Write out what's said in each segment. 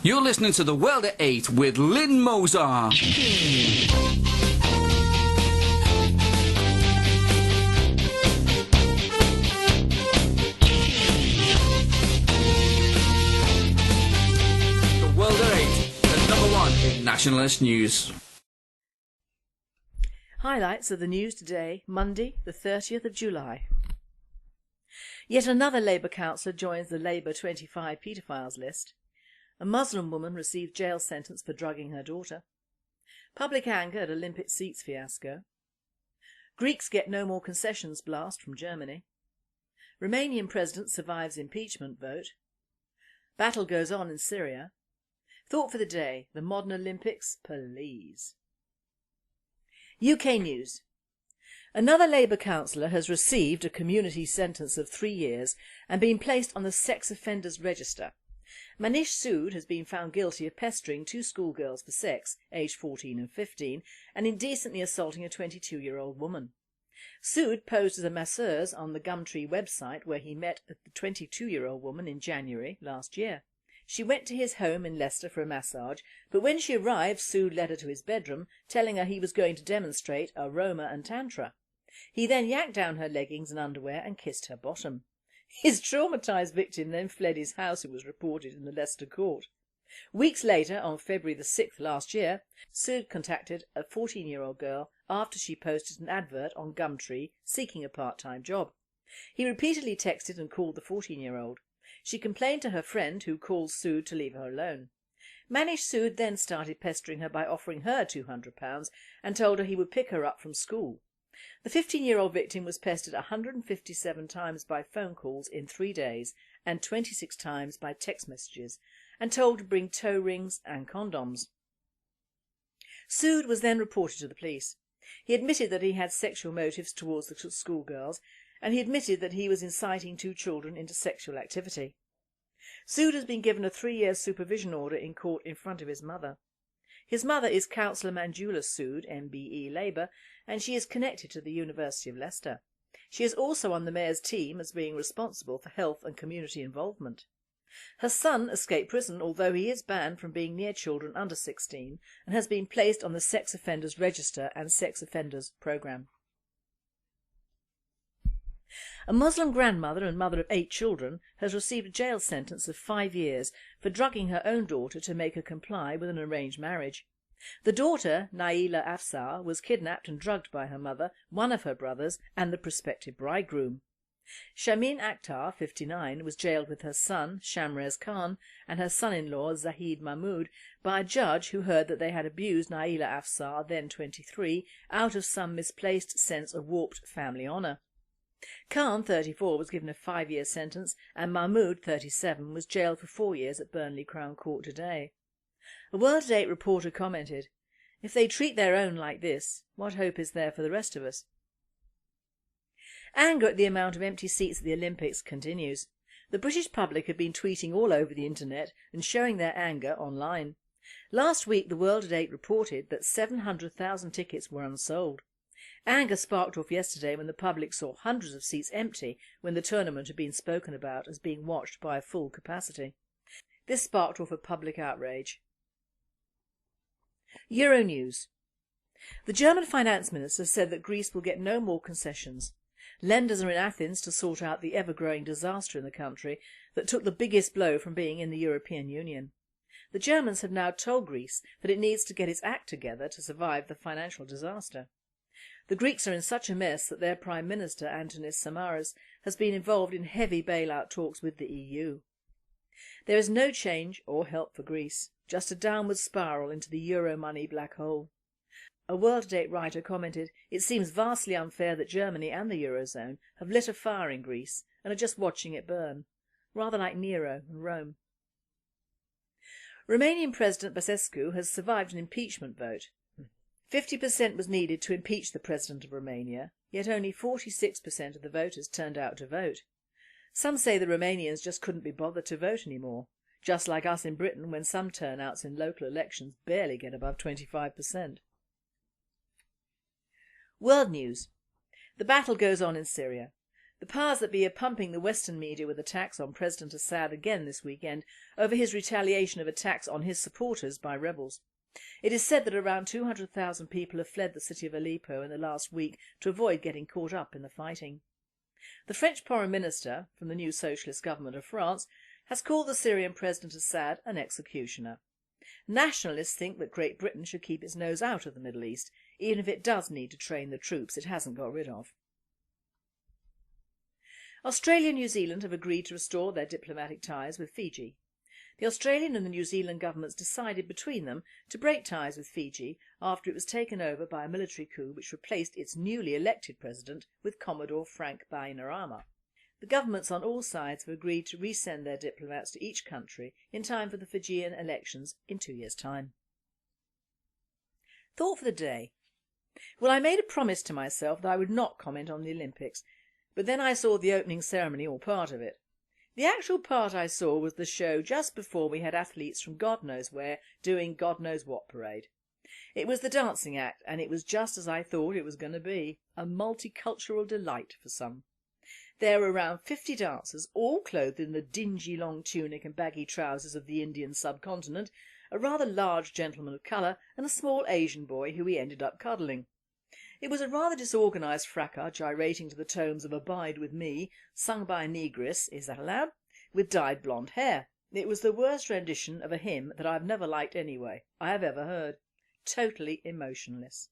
You're listening to The World at 8 with Lynne Moser. The World at 8, the number one in nationalist news. Highlights of the news today, Monday the 30th of July. Yet another Labour councillor joins the Labour 25 paedophiles list. A Muslim woman received jail sentence for drugging her daughter. Public anger at Olympic seats fiasco. Greeks get no more concessions blast from Germany. Romanian president survives impeachment vote. Battle goes on in Syria. Thought for the day, the modern Olympics, please. UK news. Another Labour councillor has received a community sentence of 3 years and been placed on the sex offenders register. Manish Sood has been found guilty of pestering 2 schoolgirls for sex, aged 14 and 15, and indecently assaulting a 22-year-old woman. Sood posed as a masseuse on the Gumtree website where he met the 22-year-old woman in January last year. She went to his home in Leicester for a massage, but when she arrived, Sood led her to his bedroom, telling her he was going to demonstrate a Roma and Tantra. He then yanked down her leggings and underwear and kissed her bottom. His traumatised victim then fled his house, it was reported in the Leicester court. Weeks later, on February the 6th last year, Sood contacted a 14-year-old girl after she posted an advert on Gumtree seeking a part-time job. He repeatedly texted and called the 14-year-old. She complained to her friend, who called Sood to leave her alone. Manish Sood then started pestering her by offering her £200 and told her he would pick her up from school. The 15-year-old victim was pestered 157 times by phone calls in 3 days and 26 times by text messages, and told to bring toe rings and condoms. Sood was then reported to the police. He admitted that he had sexual motives towards the schoolgirls, and he admitted that he was inciting 2 children into sexual activity. Sood has been given a 3-year supervision order in court in front of his mother. His mother is Councillor Manjula Sood, MBE Labour, and she is connected to the University of Leicester. She is also on the Mayor's team as being responsible for health and community involvement. Her son escaped prison, although he is banned from being near children under 16 and has been placed on the Sex Offenders Register and Sex Offenders Programme. A Muslim grandmother and mother of 8 children has received a jail sentence of 5 years for drugging her own daughter to make her comply with an arranged marriage. The daughter, Naila Afsar, was kidnapped and drugged by her mother, one of her brothers and the prospective bridegroom. Shamin Akhtar, 59, was jailed with her son, Shamrez Khan, and her son-in-law, Zahid Mahmood, by a judge who heard that they had abused Naila Afsar, then 23, out of some misplaced sense of warped family honour. Khan, 34, was given a 5-year sentence, and Mahmood, 37, was jailed for 4 years at Burnley Crown Court today. A World at 8 reporter commented, "If they treat their own like this, what hope is there for the rest of us?" Anger at the amount of empty seats at the Olympics continues. The British public have been tweeting all over the internet and showing their anger online. Last week the World at 8 reported that 700,000 tickets were unsold. Anger sparked off yesterday when the public saw hundreds of seats empty when the tournament had been spoken about as being watched by a full capacity. This sparked off a public outrage. Euronews. The German finance minister said that Greece will get no more concessions. Lenders are in Athens to sort out the ever-growing disaster in the country that took the biggest blow from being in the European Union. The Germans have now told Greece that it needs to get its act together to survive the financial disaster. The Greeks are in such a mess that their Prime Minister, Antonis Samaras, has been involved in heavy bailout talks with the EU. There is no change or help for Greece, just a downward spiral into the euro money black hole. A World at 8 writer commented, "It seems vastly unfair that Germany and the Eurozone have lit a fire in Greece and are just watching it burn, rather like Nero and Rome." Romanian President Basescu has survived an impeachment vote. 50% was needed to impeach the President of Romania, yet only 46% of the voters turned out to vote. Some say the Romanians just couldn't be bothered to vote anymore, just like us in Britain when some turnouts in local elections barely get above 25%. World news. The battle goes on in Syria. The powers that be are pumping the Western media with attacks on President Assad again this weekend over his retaliation of attacks on his supporters by rebels. It is said that around 200,000 people have fled the city of Aleppo in the last week to avoid getting caught up in the fighting. The French Foreign Minister from the new socialist government of France has called the Syrian President Assad an executioner. Nationalists think that Great Britain should keep its nose out of the Middle East, even if it does need to train the troops it hasn't got rid of. Australia and New Zealand have agreed to restore their diplomatic ties with Fiji. The Australian and the New Zealand governments decided between them to break ties with Fiji after it was taken over by a military coup which replaced its newly elected president with Commodore Frank Bainimarama. The governments on all sides have agreed to resend their diplomats to each country in time for the Fijian elections in 2 years' time. Thought for the day. Well, I made a promise to myself that I would not comment on the Olympics, but then I saw the opening ceremony, or part of it. The actual part I saw was the show just before we had athletes from God knows where doing God knows what parade. It was the dancing act, and it was just as I thought it was going to be, a multicultural delight for some. There were around 50 dancers, all clothed in the dingy long tunic and baggy trousers of the Indian subcontinent, a rather large gentleman of colour and a small Asian boy who we ended up cuddling. It was a rather disorganised fracas gyrating to the tones of Abide With Me, sung by a negress, is that allowed, with dyed blonde hair. It was the worst rendition of a hymn that I've never liked anyway, I have ever heard. Totally emotionless.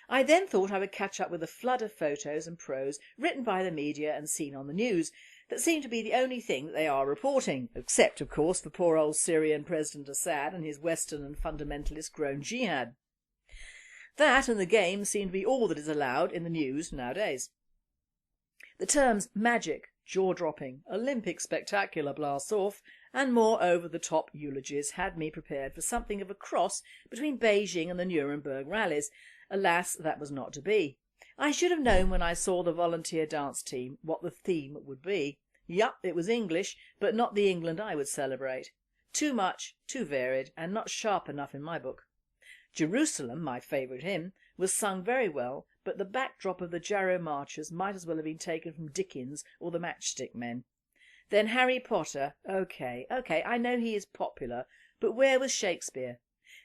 I then thought I would catch up with a flood of photos and prose written by the media and seen on the news that seem to be the only thing that they are reporting, except of course for poor old Syrian President Assad and his Western and fundamentalist grown jihad. That and the games seem to be all that is allowed in the news nowadays. The terms magic, jaw-dropping, Olympic spectacular blasts off and more over-the-top eulogies had me prepared for something of a cross between Beijing and the Nuremberg rallies. Alas, that was not to be. I should have known when I saw the volunteer dance team what the theme would be. Yup, it was English, but not the England I would celebrate. Too much, too varied, and not sharp enough in my book. Jerusalem, my favourite hymn, was sung very well, but the backdrop of the Jarrow Marchers might as well have been taken from Dickens or the Matchstick Men. Then Harry Potter, OK, I know he is popular, but where was Shakespeare?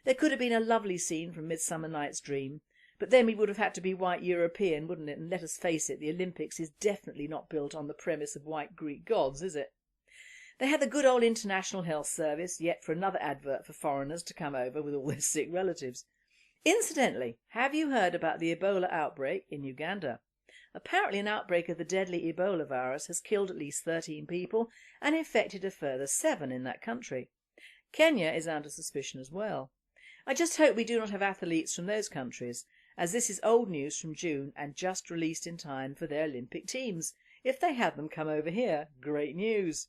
There could have been a lovely scene from Midsummer Night's Dream, but then we would have had to be white European, wouldn't it? And let us face it, the Olympics is definitely not built on the premise of white Greek gods, is it? They had the good old International Health Service, yet for another advert for foreigners to come over with all their sick relatives. Incidentally, have you heard about the Ebola outbreak in Uganda? Apparently an outbreak of the deadly Ebola virus has killed at least 13 people and infected a further 7 in that country. Kenya is under suspicion as well. I just hope we do not have athletes from those countries, as this is old news from June and just released in time for their Olympic teams. If they had them come over here, great news.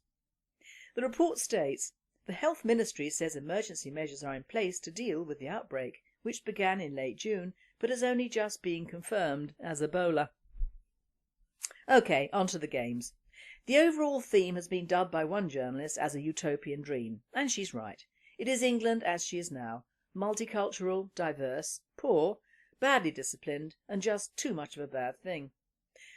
The report states, the Health Ministry says emergency measures are in place to deal with the outbreak, which began in late June but has only just been confirmed as Ebola. OK, on to the games. The overall theme has been dubbed by one journalist as a utopian dream, and she's right. It is England as she is now, multicultural, diverse, poor, badly disciplined and just too much of a bad thing.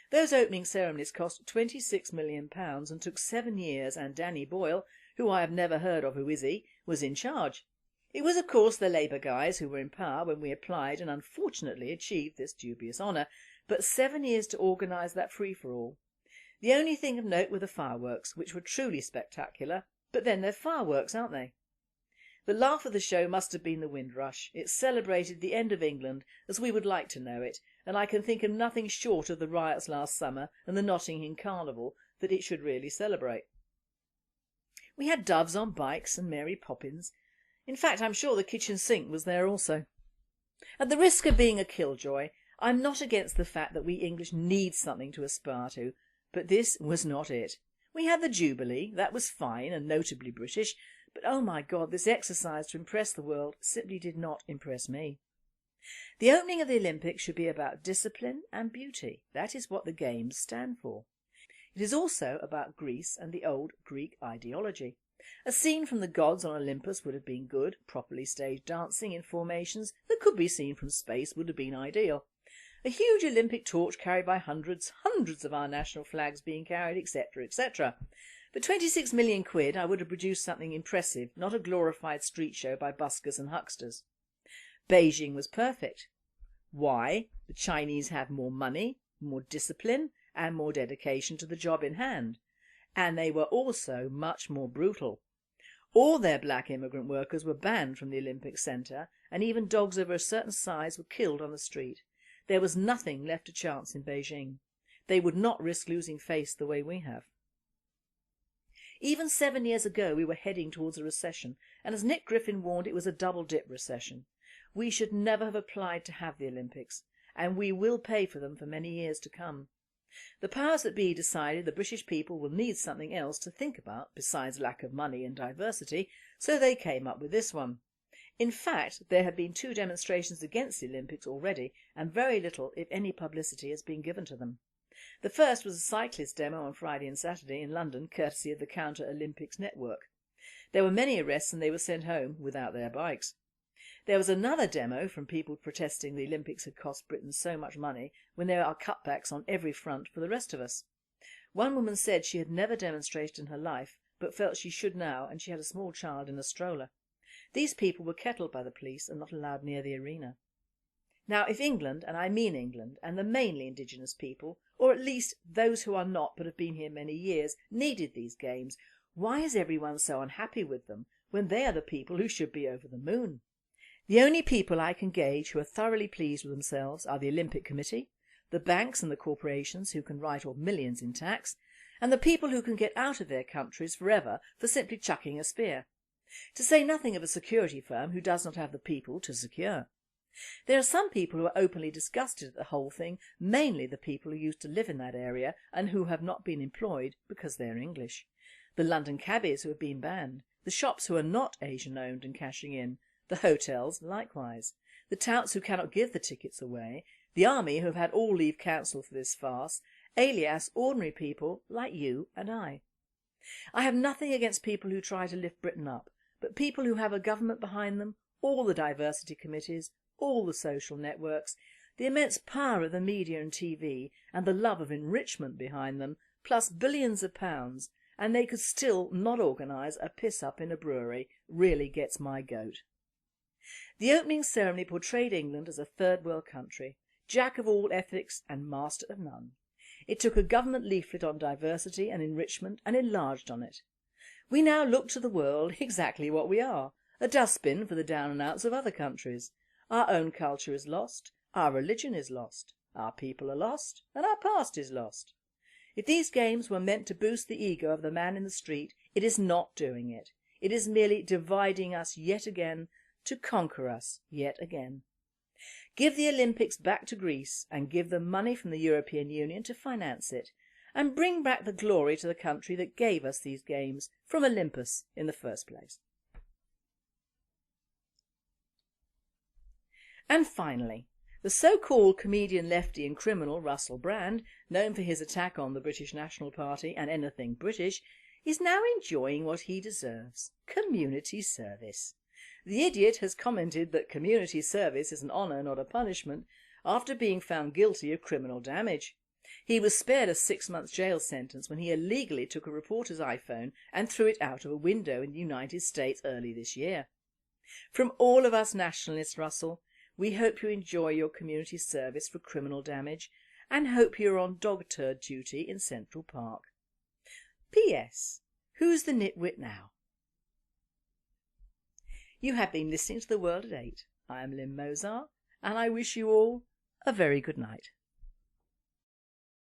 Those opening ceremonies cost £26 million and took 7 years, and Danny Boyle, who I have never heard of, who is he, was in charge. It was of course the Labour guys who were in power when we applied and unfortunately achieved this dubious honour, but 7 years to organise that free-for-all. The only thing of note were the fireworks, which were truly spectacular, but then they're fireworks, aren't they? The laugh of the show must have been the Windrush. It celebrated the end of England as we would like to know it, and I can think of nothing short of the riots last summer and the Notting Hill Carnival that it should really celebrate. We had doves on bikes and Mary Poppins. In fact, I'm sure the kitchen sink was there also. At the risk of being a killjoy, I'm not against the fact that we English need something to aspire to, but this was not it. We had the Jubilee, that was fine and notably British, but oh my God, this exercise to impress the world simply did not impress me. The opening of the Olympics should be about discipline and beauty. That is what the Games stand for. It is also about Greece and the old Greek ideology. A scene from the gods on Olympus would have been good, properly staged dancing in formations that could be seen from space would have been ideal. A huge Olympic torch carried by hundreds of our national flags being carried, etc, etc. For 26 million quid I would have produced something impressive, not a glorified street show by buskers and hucksters. Beijing was perfect. Why? The Chinese have more money, more discipline and more dedication to the job in hand. And they were also much more brutal. All their black immigrant workers were banned from the Olympic Centre, and even dogs over a certain size were killed on the street. There was nothing left to chance in Beijing. They would not risk losing face the way we have. Even 7 years ago we were heading towards a recession, and as Nick Griffin warned, it was a double-dip recession. We should never have applied to have the Olympics, and we will pay for them for many years to come. The powers that be decided the British people will need something else to think about besides lack of money and diversity, so they came up with this one. In fact, there have been 2 demonstrations against the Olympics already, and very little, if any, publicity has been given to them. The first was a cyclist demo on Friday and Saturday in London, courtesy of the Counter Olympics network. There were many arrests and they were sent home without their bikes. There was another demo from people protesting the Olympics had cost Britain so much money when there are cutbacks on every front for the rest of us. One woman said she had never demonstrated in her life but felt she should now, and she had a small child in a stroller. These people were kettled by the police and not allowed near the arena. Now if England, and I mean England, and the mainly indigenous people, or at least those who are not but have been here many years, needed these games, why is everyone so unhappy with them when they are the people who should be over the moon? The only people I can gauge who are thoroughly pleased with themselves are the Olympic Committee, the banks and the corporations who can write off millions in tax, and the people who can get out of their countries forever for simply chucking a spear. To say nothing of a security firm who does not have the people to secure. There are some people who are openly disgusted at the whole thing, mainly the people who used to live in that area and who have not been employed because they are English. The London cabbies who have been banned, the shops who are not Asian owned and cashing in, the hotels likewise, the touts who cannot give the tickets away, the army who have had all leave cancelled for this farce, alias ordinary people like you and I. I have nothing against people who try to lift Britain up, but people who have a government behind them, all the diversity committees, all the social networks, the immense power of the media and TV and the love of enrichment behind them, plus billions of pounds, and they could still not organise a piss-up in a brewery, really gets my goat. The opening ceremony portrayed England as a third world country, jack of all ethics and master of none. It took a government leaflet on diversity and enrichment and enlarged on it. We now look to the world exactly what we are, a dustbin for the down and outs of other countries. Our own culture is lost, our religion is lost, our people are lost, and our past is lost. If these games were meant to boost the ego of the man in the street, it is not doing it. It is merely dividing us yet again, to conquer us yet again. Give the Olympics back to Greece and give them money from the European Union to finance it, and bring back the glory to the country that gave us these games from Olympus in the first place. And finally, the so-called comedian lefty and criminal Russell Brand, known for his attack on the British National Party and anything British, is now enjoying what he deserves: community service. The idiot has commented that community service is an honour, not a punishment, after being found guilty of criminal damage. He was spared a 6-month jail sentence when he illegally took a reporter's iPhone and threw it out of a window in the United States early this year. From all of us nationalists, Russell, we hope you enjoy your community service for criminal damage and hope you're on dog turd duty in Central Park. P.S. Who's the nitwit now? You have been listening to The World at 8. I am Lynne Mozart, and I wish you all a very good night.